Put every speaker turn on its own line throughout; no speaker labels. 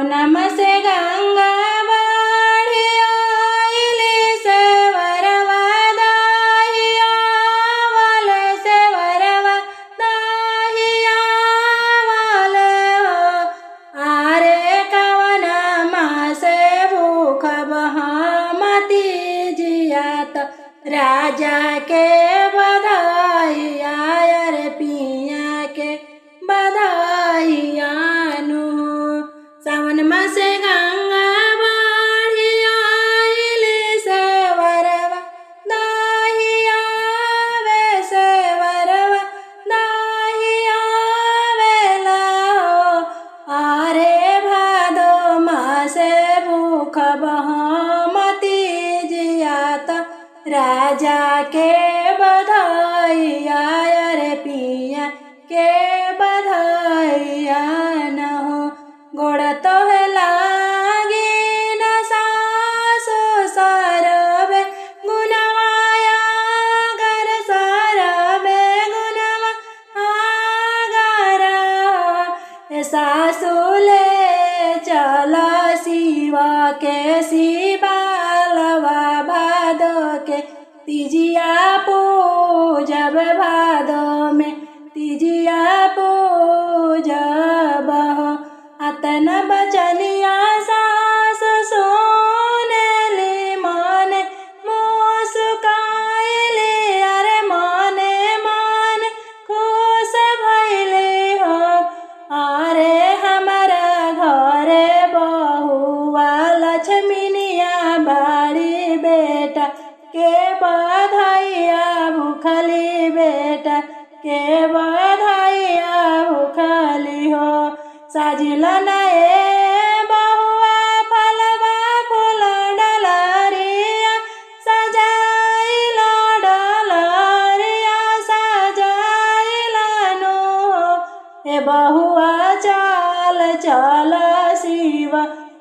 पौनम से गंगा बाढ़ी आइली से वरवा दाहिया वाले से वरवा दाहिया वाले हो। आरे कवनमा से भूख बहामती जियात राजा के बधाइया रे पिया के बधाइया नु। सावन मासे गंगा बाढ़ी आइली से वरवा दाहिया वे से वरवा दाहिया वेला हो। आरे भादो मासे भूख बहामती जियात राजा के बधाइया रे पिया के बधाइया न हो। गोड़ तो लागी न सासु सरबे गुनवाया घर सरबे गुनवा आगर हो। सासु ले चल शिवा के शिवालवा भादो के तीजिया पूजब भादो में तीजिया पूजब हो। अतन बचनिया सास सुनली माने मुस्काइली अरे माने मान खुश भइली हो। अरे हमारा घरे बहुआ लक्ष्मीनिया बाड़ी बेटा के बधाइया भूखली बेटा के बधाइया भूखली हो। साजिल नए बहुआ फलवा फूल डलरिया सजाइल डलरिया सजाइल नु। हे बहुआ चल चल शिव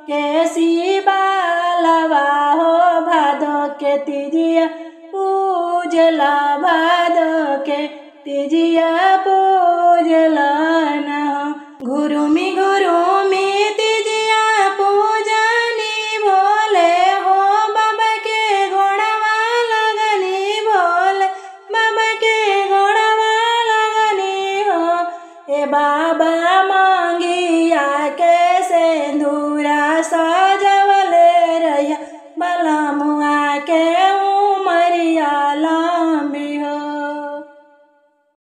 के शिवालवा हो। भादो के तीजिया पूजला भादो के तीजिया पूजला न हो। घुरुमी तीजिया पूजनी भोले हो। बाबा के घोड़वा लगनी भोले बाबा के घोड़वा लगनी हो। ए बाबा